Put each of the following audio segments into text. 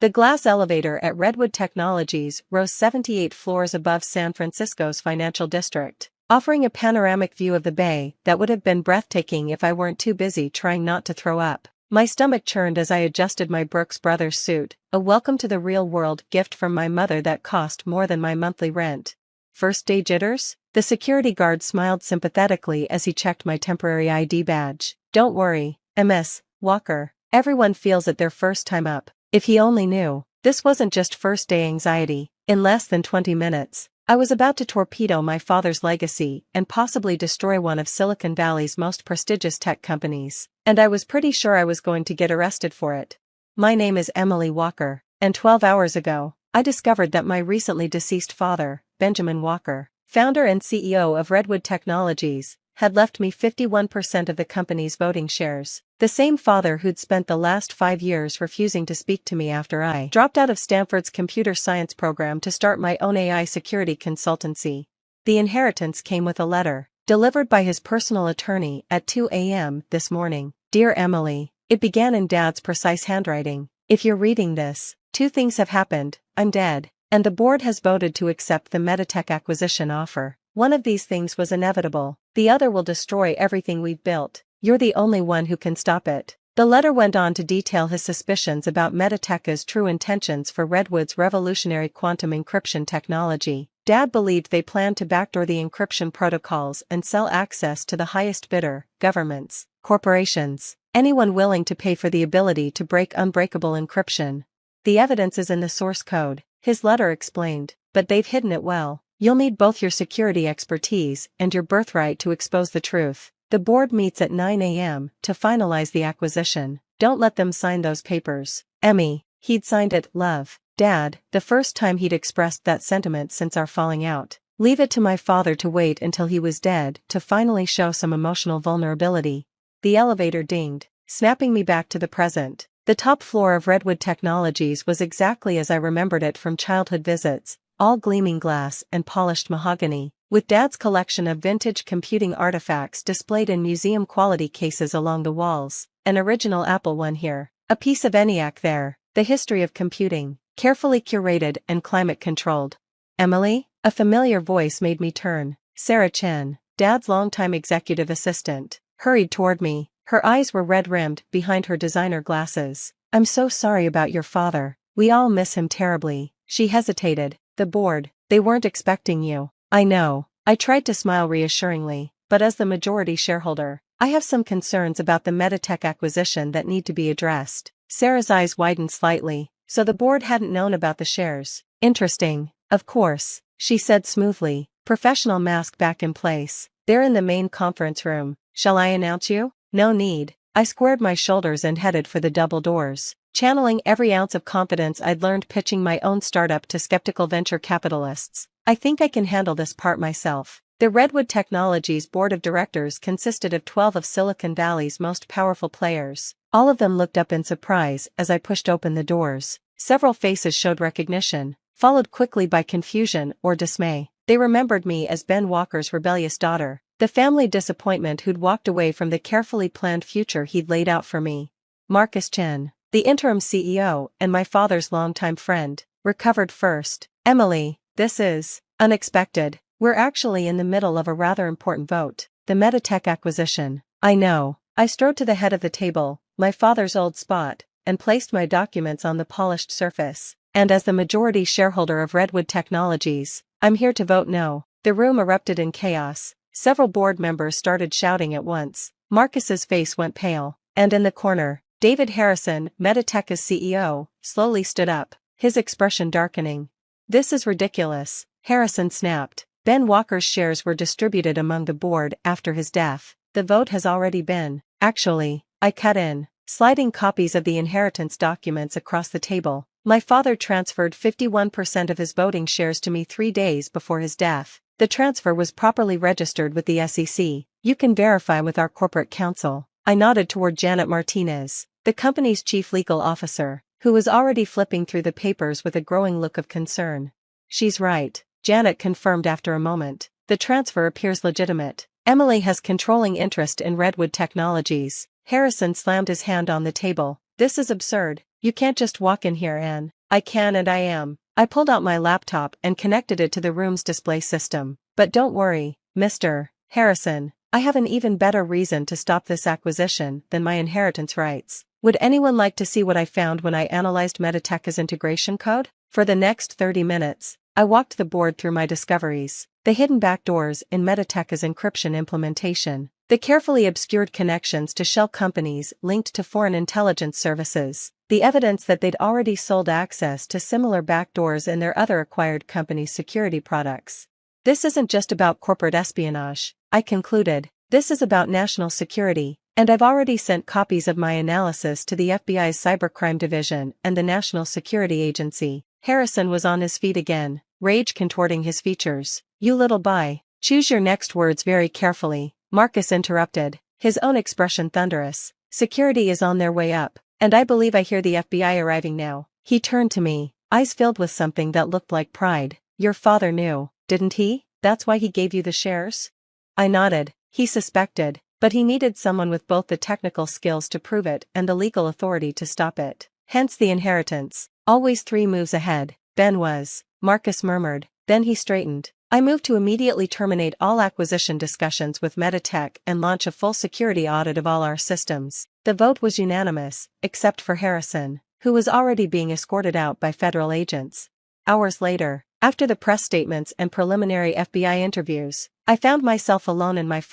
The glass elevator at Redwood Technologies rose 78 floors above San Francisco's financial district, offering a panoramic view of the bay that would have been breathtaking if I weren't too busy trying not to throw up. My stomach churned as I adjusted my Brooks Brothers suit, a welcome to the real world gift from my mother that cost more than my monthly rent. First day jitters? The security guard smiled sympathetically as he checked my temporary ID badge. Don't worry, Ms. Walker. Everyone feels it their first time up. If he only knew. This wasn't just first day anxiety. In less than 20 minutes, I was about to torpedo my father's legacy and possibly destroy one of Silicon Valley's most prestigious tech companies. And I was pretty sure I was going to get arrested for it. My name is Emily Walker, and 12 hours ago, I discovered that my recently deceased father, Benjamin Walker, founder and CEO of Redwood Technologies, had left me 51% of the company's voting shares. The same father who'd spent the last 5 years refusing to speak to me after I dropped out of Stanford's computer science program to start my own AI security consultancy. The inheritance came with a letter, delivered by his personal attorney at 2 a.m. this morning. Dear Emily, it began in Dad's precise handwriting. If you're reading this, 2 things have happened. I'm dead, and the board has voted to accept the Meditech acquisition offer. One of these things was inevitable. The other will destroy everything we've built. You're the only one who can stop it. The letter went on to detail his suspicions about Meditech's true intentions for Redwood's revolutionary quantum encryption technology. Dad believed they planned to backdoor the encryption protocols and sell access to the highest bidder, governments, corporations, anyone willing to pay for the ability to break unbreakable encryption. The evidence is in the source code, his letter explained, but they've hidden it well. You'll need both your security expertise and your birthright to expose the truth. The board meets at 9 a.m. to finalize the acquisition. Don't let them sign those papers. Emmy, he'd signed it, love. Dad, the first time he'd expressed that sentiment since our falling out. Leave it to my father to wait until he was dead to finally show some emotional vulnerability. The elevator dinged, snapping me back to the present. The top floor of Redwood Technologies was exactly as I remembered it from childhood visits. All gleaming glass and polished mahogany, with Dad's collection of vintage computing artifacts displayed in museum-quality cases along the walls, an original Apple one here, a piece of ENIAC there, the history of computing, carefully curated and climate-controlled. Emily? A familiar voice made me turn. Sarah Chen, Dad's longtime executive assistant, hurried toward me. Her eyes were red-rimmed behind her designer glasses. I'm so sorry about your father. We all miss him terribly. She hesitated. The board, they weren't expecting you. I know. I tried to smile reassuringly, but as the majority shareholder, I have some concerns about the Meditech acquisition that need to be addressed. Sarah's eyes widened slightly, so the board hadn't known about the shares. Interesting. Of course, she said smoothly, professional mask back in place. They're in the main conference room. Shall I announce you? No need. I squared my shoulders and headed for the double doors. Channeling every ounce of confidence I'd learned pitching my own startup to skeptical venture capitalists. I think I can handle this part myself. The Redwood Technologies board of directors consisted of 12 of Silicon Valley's most powerful players. All of them looked up in surprise as I pushed open the doors. Several faces showed recognition, followed quickly by confusion or dismay. They remembered me as Ben Walker's rebellious daughter, the family disappointment who'd walked away from the carefully planned future he'd laid out for me. Marcus Chen, the interim CEO and my father's longtime friend, recovered first. Emily, this is unexpected. We're actually in the middle of a rather important vote, the Meditech acquisition. I know. I strode to the head of the table, my father's old spot, and placed my documents on the polished surface. And as the majority shareholder of Redwood Technologies, I'm here to vote no. The room erupted in chaos. Several board members started shouting at once. Marcus's face went pale, and in the corner, David Harrison, Meditech's CEO, slowly stood up, his expression darkening. This is ridiculous, Harrison snapped. Ben Walker's shares were distributed among the board after his death. The vote has already been. Actually, I cut in, sliding copies of the inheritance documents across the table. My father transferred 51% of his voting shares to me 3 days before his death. The transfer was properly registered with the SEC. You can verify with our corporate counsel. I nodded toward Janet Martinez, the company's chief legal officer, who was already flipping through the papers with a growing look of concern. She's right, Janet confirmed after a moment. The transfer appears legitimate. Emily has controlling interest in Redwood Technologies. Harrison slammed his hand on the table. This is absurd. You can't just walk in here, Anne. I can and I am. I pulled out my laptop and connected it to the room's display system. But don't worry, Mr. Harrison. I have an even better reason to stop this acquisition than my inheritance rights. Would anyone like to see what I found when I analyzed Meditech's integration code? For the next 30 minutes, I walked the board through my discoveries. The hidden backdoors in Meditech's encryption implementation. The carefully obscured connections to shell companies linked to foreign intelligence services. The evidence that they'd already sold access to similar backdoors in their other acquired companies' security products. This isn't just about corporate espionage, I concluded. This is about national security, and I've already sent copies of my analysis to the FBI's Cybercrime Division and the National Security Agency. Harrison was on his feet again, rage contorting his features. You little bye. Choose your next words very carefully, Marcus interrupted, his own expression thunderous. Security is on their way up, and I believe I hear the FBI arriving now. He turned to me, eyes filled with something that looked like pride. Your father knew, didn't he? That's why he gave you the shares? I nodded. He suspected, but he needed someone with both the technical skills to prove it and the legal authority to stop it. Hence the inheritance. Always 3 moves ahead, Ben was, Marcus murmured. Then he straightened. I moved to immediately terminate all acquisition discussions with Meditech and launch a full security audit of all our systems. The vote was unanimous, except for Harrison, who was already being escorted out by federal agents. Hours later, after the press statements and preliminary FBI interviews, I found myself alone in my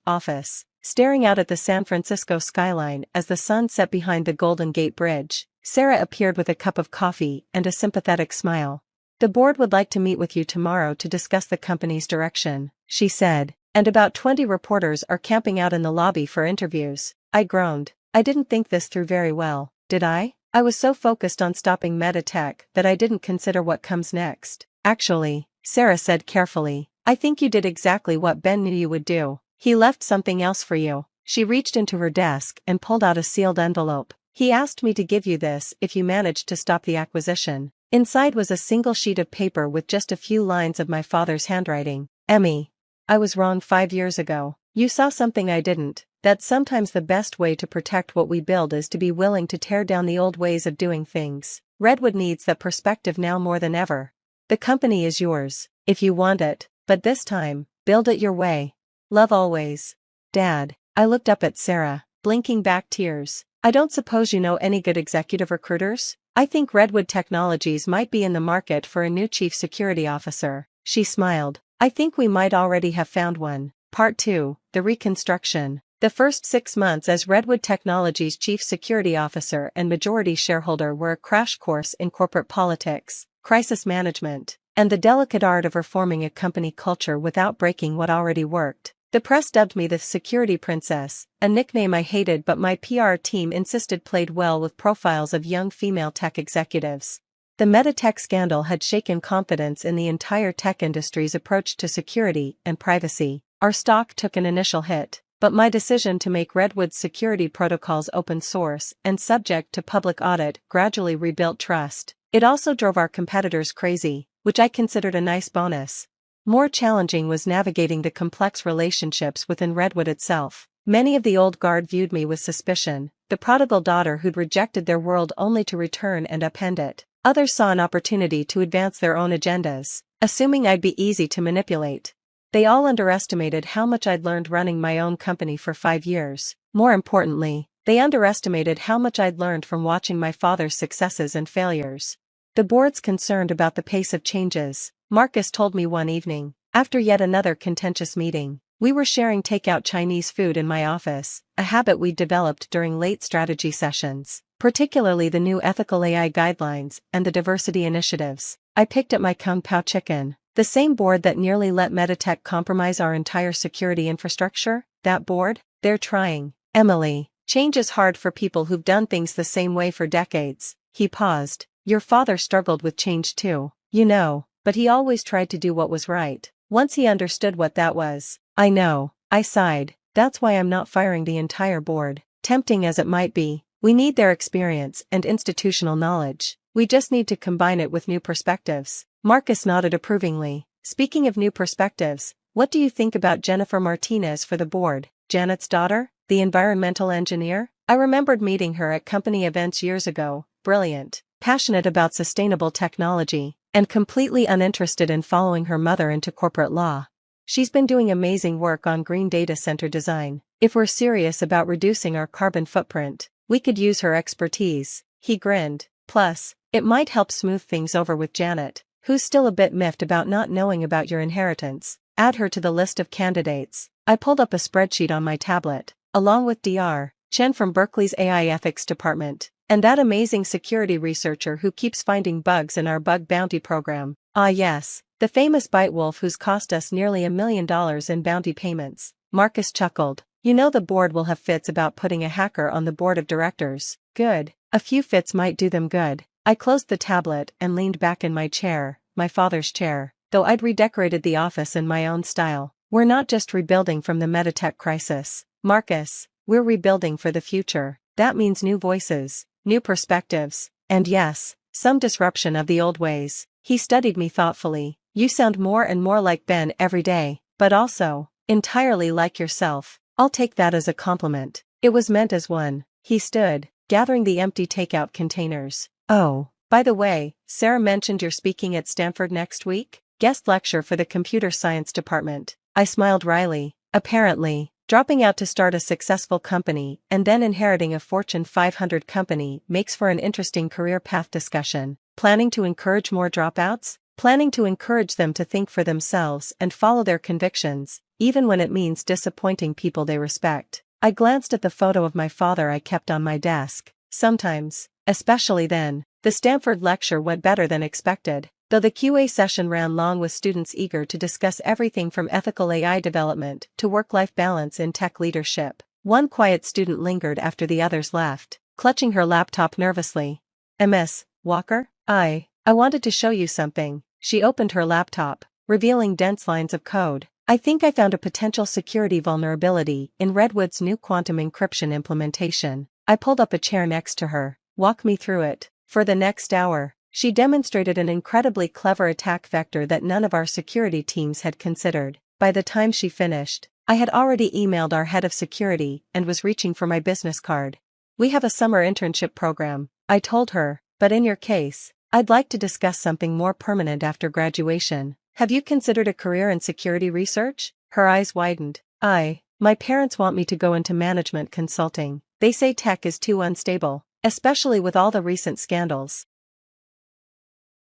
office, staring out at the San Francisco skyline as the sun set behind the Golden Gate Bridge. Sarah appeared with a cup of coffee and a sympathetic smile. The board would like to meet with you tomorrow to discuss the company's direction, she said, and about 20 reporters are camping out in the lobby for interviews. I groaned. I didn't think this through very well, did I? I was so focused on stopping Meditech that I didn't consider what comes next. Actually, Sarah said carefully, I think you did exactly what Ben knew you would do. He left something else for you. She reached into her desk and pulled out a sealed envelope. He asked me to give you this if you managed to stop the acquisition. Inside was a single sheet of paper with just a few lines of my father's handwriting. Emmy. I was wrong 5 years ago. You saw something I didn't. That sometimes the best way to protect what we build is to be willing to tear down the old ways of doing things. Redwood needs that perspective now more than ever. The company is yours, if you want it, but this time, build it your way. Love always. Dad. I looked up at Sarah, blinking back tears. I don't suppose you know any good executive recruiters? I think Redwood Technologies might be in the market for a new chief security officer. She smiled. I think we might already have found one. Part 2, the reconstruction. The first 6 months as Redwood Technologies' chief security officer and majority shareholder were a crash course in corporate politics, crisis management, and the delicate art of reforming a company culture without breaking what already worked. The press dubbed me the Security Princess, a nickname I hated but my PR team insisted played well with profiles of young female tech executives. The Meditech scandal had shaken confidence in the entire tech industry's approach to security and privacy. Our stock took an initial hit, but my decision to make Redwood's security protocols open source and subject to public audit gradually rebuilt trust. It also drove our competitors crazy, which I considered a nice bonus. More challenging was navigating the complex relationships within Redwood itself. Many of the old guard viewed me with suspicion, the prodigal daughter who'd rejected their world only to return and upend it. Others saw an opportunity to advance their own agendas, assuming I'd be easy to manipulate. They all underestimated how much I'd learned running my own company for 5 years. More importantly, they underestimated how much I'd learned from watching my father's successes and failures. The board's concerned about the pace of changes, Marcus told me one evening, after yet another contentious meeting. We were sharing takeout Chinese food in my office, a habit we'd developed during late strategy sessions, particularly the new ethical AI guidelines and the diversity initiatives. I picked at my Kung Pao chicken. The same board that nearly let Meditech compromise our entire security infrastructure? That board? They're trying. Emily, change is hard for people who've done things the same way for decades. He paused. Your father struggled with change too, you know, but he always tried to do what was right. Once he understood what that was. I know, I sighed. That's why I'm not firing the entire board. Tempting as it might be, we need their experience and institutional knowledge. We just need to combine it with new perspectives. Marcus nodded approvingly. Speaking of new perspectives, what do you think about Jennifer Martinez for the board? Janet's daughter? the environmental engineer? I remembered meeting her at company events years ago, brilliant, passionate about sustainable technology, and completely uninterested in following her mother into corporate law. She's been doing amazing work on green data center design. If we're serious about reducing our carbon footprint, we could use her expertise. He grinned. Plus, it might help smooth things over with Janet, who's still a bit miffed about not knowing about your inheritance. Add her to the list of candidates. I pulled up a spreadsheet on my tablet, along with Dr. Chen from Berkeley's AI ethics department, and that amazing security researcher who keeps finding bugs in our bug bounty program. Ah yes, the famous bite wolf who's cost us nearly $1 million in bounty payments. Marcus chuckled. You know the board will have fits about putting a hacker on the board of directors. Good. A few fits might do them good. I closed the tablet and leaned back in my chair, my father's chair, though I'd redecorated the office in my own style. We're not just rebuilding from the Meditech crisis, Marcus, we're rebuilding for the future. That means new voices, new perspectives, and yes, some disruption of the old ways. He studied me thoughtfully. You sound more and more like Ben every day, but also, entirely like yourself. I'll take that as a compliment. It was meant as one. He stood, gathering the empty takeout containers. Oh, by the way, Sarah mentioned you're speaking at Stanford next week? Guest lecture for the computer science department. I smiled wryly. Apparently, dropping out to start a successful company and then inheriting a Fortune 500 company makes for an interesting career path discussion. Planning to encourage more dropouts? Planning to encourage them to think for themselves and follow their convictions, even when it means disappointing people they respect. I glanced at the photo of my father I kept on my desk. Sometimes, especially then, the Stanford lecture went better than expected, though the QA session ran long with students eager to discuss everything from ethical AI development to work-life balance in tech leadership. One quiet student lingered after the others left, clutching her laptop nervously. Miss Walker? I wanted to show you something. She opened her laptop, revealing dense lines of code. I think I found a potential security vulnerability in Redwood's new quantum encryption implementation. I pulled up a chair next to her. Walk me through it. For the next hour, she demonstrated an incredibly clever attack vector that none of our security teams had considered. By the time she finished, I had already emailed our head of security and was reaching for my business card. We have a summer internship program, I told her, but in your case, I'd like to discuss something more permanent after graduation. Have you considered a career in security research? Her eyes widened. My parents want me to go into management consulting. They say tech is too unstable, especially with all the recent scandals.